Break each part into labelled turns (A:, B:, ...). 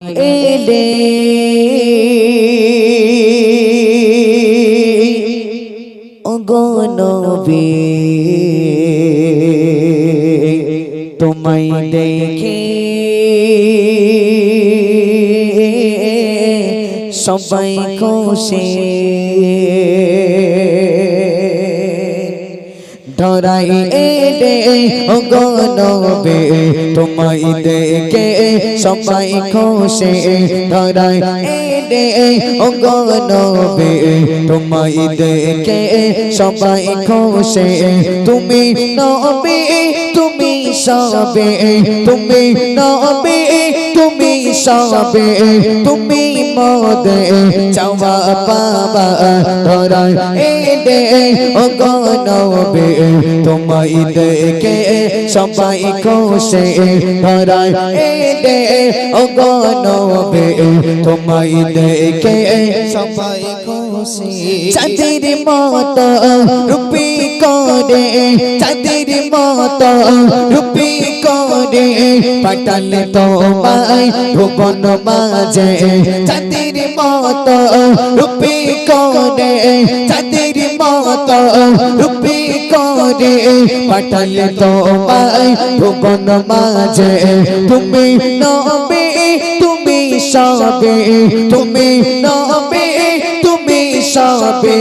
A: এলে ওগো নবী তোমায় দেখে সবাই খুশি ধরাই এলে ওগো নবী তোমায় দেখে সবাই খুশি ধরাই এলে ওগো নবী তোমায় দেখে সবাই খুশি তুমি নবী তুমি সবে তুমি নবী তুমি সবে তুমি মোদে চাওয়া পাবা ধরাই এলে ওগো নবী তোমায় দেখে সবাই খুশি ধরাই এলে ওগো নবী তোমায় দেখে সবাই খুশি চাঁদের মতো রূপী করে চাঁদের মতো রূপী করে পাঠালে তোমায় ভুবন মাঝে চাঁদের মতো রূপী করে চাঁদের মতো রূপী করে পাঠালে তোমায় ভুবন মাঝে তুমি নবী তুমি সবে তুমি নবী তুমি সবে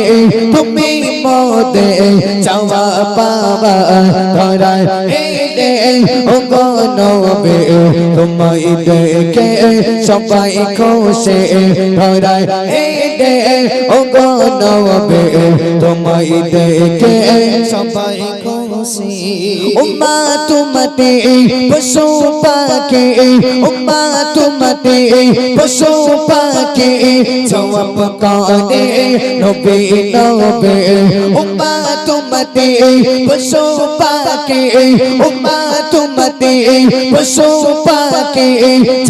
A: তুমি মোদে চাওয়া পাবা ধরাই এলে ওগো নবী তোমায় দেখে সবাই খুশি ধরাই এলে ওগো নবী তোমায় দেখে সবাই খুশি উম্মা তুমতে পশু পাখি উম্মা তুমতে পশু পাখি জবাব করে নবী নবী উম্মা তুমতে পশু পাখি উম্মা তুমতে পশু পাখি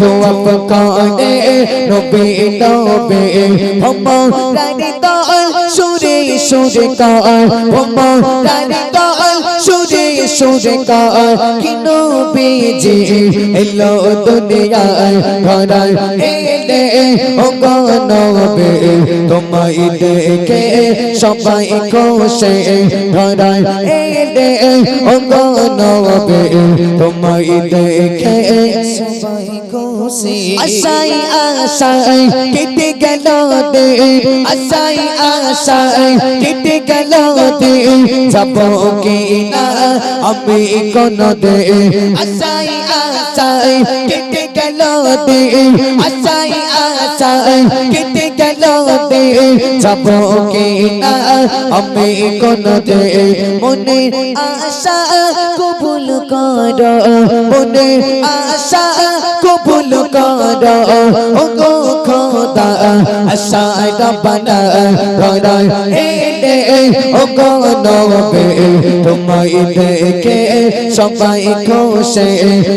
A: জবাব করে নবী নবী ভমরানি দল সুরে সুরে দল ভমরানি দল সুরে সুরে দল কি নবীজি এলো দুনিয়ায় ধরাই এলে ওগো নবী তোমায় দেখে সবাই খুশি ধরাই এলে ওগো নবী তোমায় দেখে সবাই খুশি আশাই আশাই কেটে গেল দে আশাই আশাই কেটে গেল দে যাব কি না আমি কোন দে আশাই আশাই কেটে গেল দে আশাই আশাই কেটে গেল দে যাব কি না আমি কোন দে মনে আশা কবুল কর মনে আশা কবুল কর ওগো খোদা আশা রব্বানা ধরাই এলে ওগো নবী তোমায় দেখে সবাই খুশি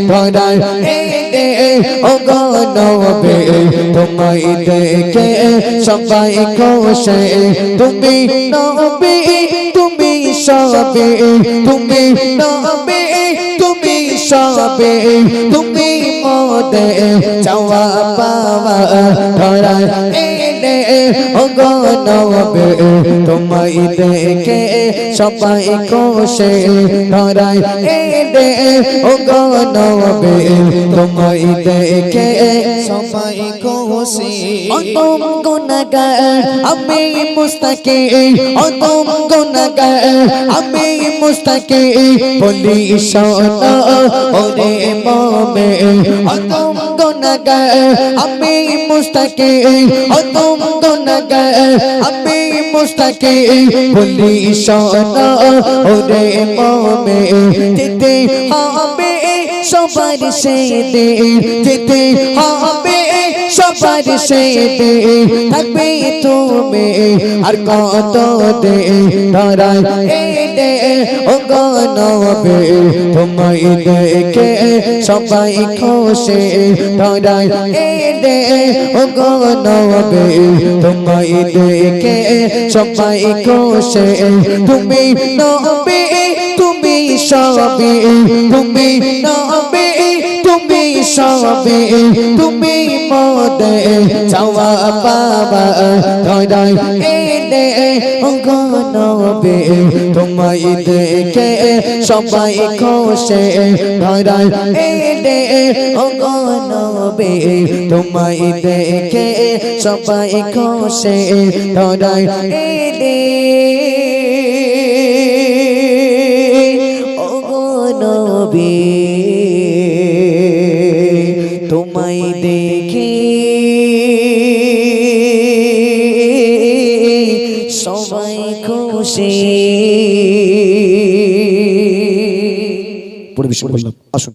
A: ধরাই এলে ওগো নবী তোমায় দেখে সবাই খুশি তুমি নবী তুমি সবে তুমি নবী তুমি সবে তুমি মোদে চাওয়া পাওয়া ধরাই এলে ওগো নবী তোমায় দেখে সবাই খুশি ধরাই এলে ওগো নবী তোমায় দেখে সবাই খুশি অতম গুনাহগার আমি মুস্তাকি অতম গুনাহগার আমি মুস্তাকি বলি শোনো ওরে মুমিন অতম গুনাহগার আমি মুস্তাকি অতম গুনাহগার আমি মুস্তাকি বলি শোনো ওরে মুমিন যেতে হবে সবার সেদে যেতে হবে সবার সেদে থাকবে তুমি আর কত দে ধরাই এলে ওগো নবী তোমায় দেখে সবাই খুশি ধরাই এলে ওগো নবী তোমায় দেখে সবাই খুশি তুমি নবী তুমি সবে তুমি নবী তুমি সবে তুমি বাবা ধরাই এলে গো নবী তোমায় দেখে সবাই খুশি ধরাই এলে গো নবী তোমায় দেখে সবাই খুশি ধরাই এলে গো নবী তোমায় দেখে সবাই খুশি। পরিবেশন করলাম, আসুন।